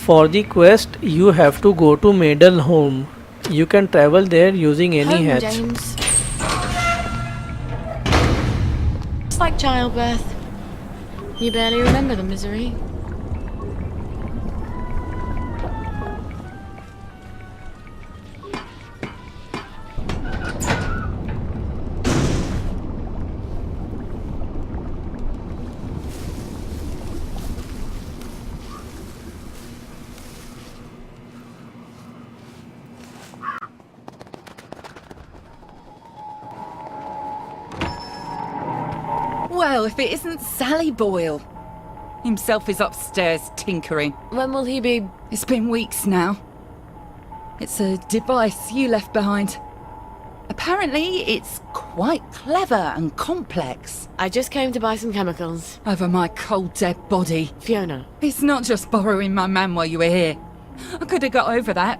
For the quest, you have to go to Maiden Home. You can travel there using any Home, hatch. James. It's like childbirth. You barely remember the misery. Well, if it isn't Sally Boyle. Himself is upstairs tinkering. When will he be? It's been weeks now. It's a device you left behind. Apparently, it's quite clever and complex. I just came to buy some chemicals. Over my cold, dead body. Fiona. It's not just borrowing my man while you were here. I could have got over that.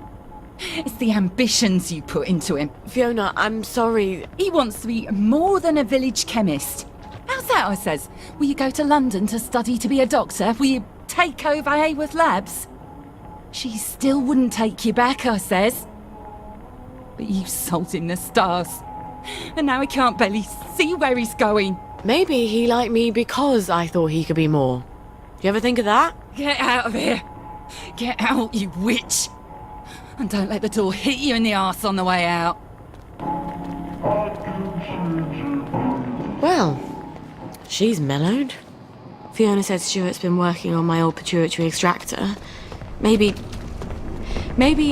It's the ambitions you put into him. Fiona, I'm sorry. He wants to be more than a village chemist. How's that, I says? Will you go to London to study to be a doctor? Will you take over Haworth Labs? She still wouldn't take you back, I says. But you sold him the stars. And now he can't barely see where he's going. Maybe he liked me because I thought he could be more. You ever think of that? Get out of here. Get out, you witch. And don't let the door hit you in the arse on the way out. Well, she's mellowed. Fiona said Stuart's been working on my old pituitary extractor. Maybe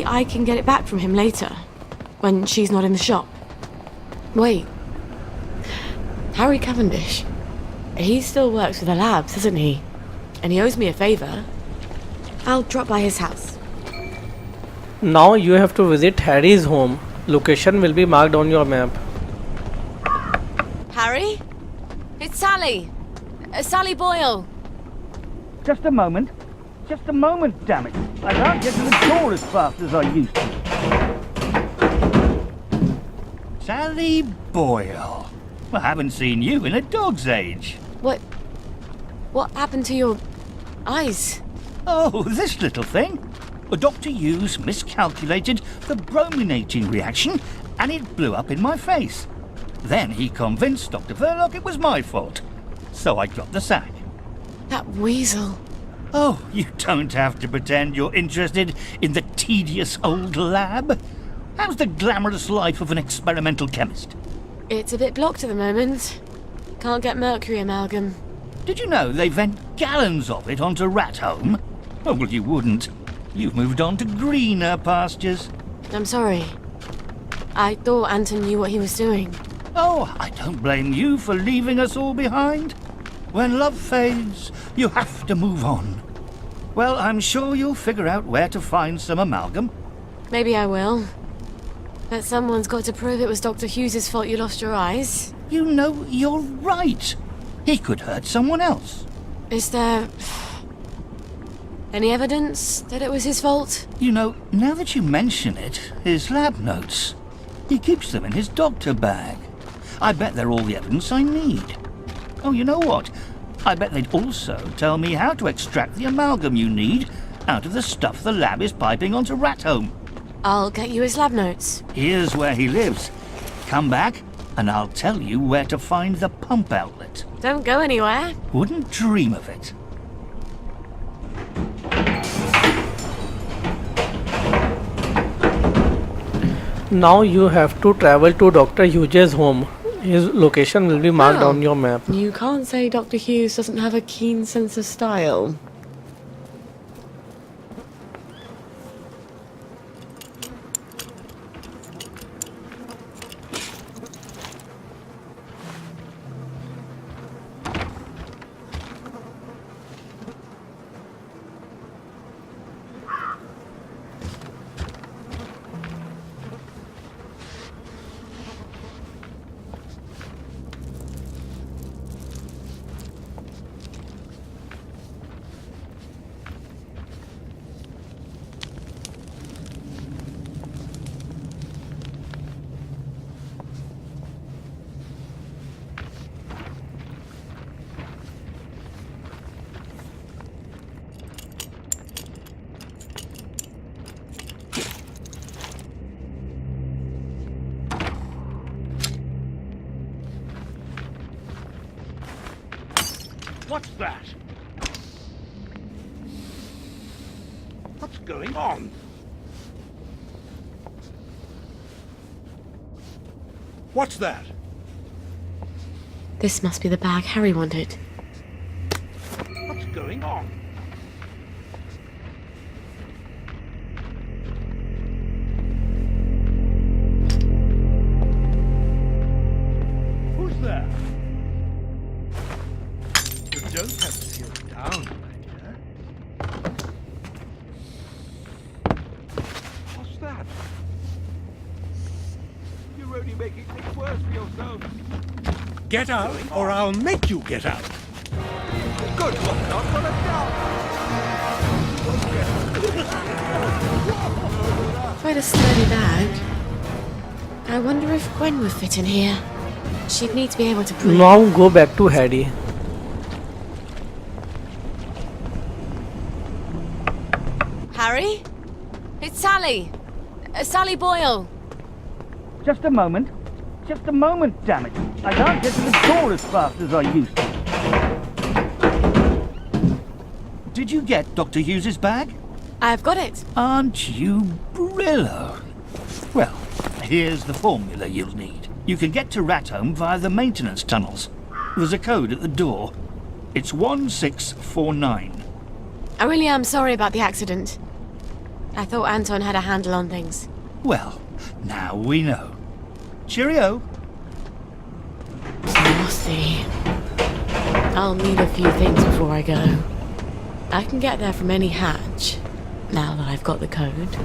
I can get it back from him later, when she's not in the shop. Wait. Harry Cavendish. He still works for the labs, doesn't he? And he owes me a favour. I'll drop by his house. Now you have to visit Harry's home. Location will be marked on your map. Harry? It's Sally. Sally Boyle. Just a moment, damn it. I can't get to the door as fast as I used to. Sally Boyle. I haven't seen you in a dog's age. What happened to your eyes? Oh, this little thing. Dr. Hughes miscalculated the brominating reaction and it blew up in my face. Then he convinced Dr. Verloc it was my fault. So I got the sack. That weasel. Oh, you don't have to pretend you're interested in the tedious old lab. How's the glamorous life of an experimental chemist? It's a bit blocked at the moment. Can't get mercury amalgam. Did you know they vent gallons of it onto Rat Home? Oh, well, you wouldn't. You've moved on to greener pastures. I'm sorry. I thought Anton knew what he was doing. Oh, I don't blame you for leaving us all behind. When love fades, you have to move on. Well, I'm sure you'll figure out where to find some amalgam. Maybe I will. But someone's got to prove it was Dr. Hughes' fault you lost your eyes. You know, you're right. He could hurt someone else. Is there any evidence that it was his fault? You know, now that you mention it, his lab notes. He keeps them in his doctor bag. I bet they're all the evidence I need. Oh, you know what? I bet they'd also tell me how to extract the amalgam you need out of the stuff the lab is piping onto Rat Home. I'll get you his lab notes. Here's where he lives. Come back, and I'll tell you where to find the pump outlet. Don't go anywhere. Wouldn't dream of it. Now you have to travel to Dr. Hughes' home. His location will be marked Oh. on your map. You can't say Dr. Hughes doesn't have a keen sense of style. What's that? What's going on? What's that? This must be the bag Harry wanted. What's going on? Who's there? You don't have to sit down, my dear. What's that? You're only making things worse for yourself. Get out, or I'll make you get out. Good luck, not gonna Quite a sturdy bag. I wonder if Gwen would fit in here. She'd need to be able to breathe. Now go back to Harry. Harry? It's Sally. Sally Boyle. Just a moment. Just a moment, damn it. I can't get to the door as fast as I used to. Did you get Dr. Hughes's bag? I've got it. Aren't you Brillo? Well, here's the formula you'll need. You can get to Rathome via the maintenance tunnels. There's a code at the door. It's 1649. I really am sorry about the accident. I thought Anton had a handle on things. Well, now we know. Cheerio. Frothy. I'll need a few things before I go. I can get there from any hatch, now that I've got the code.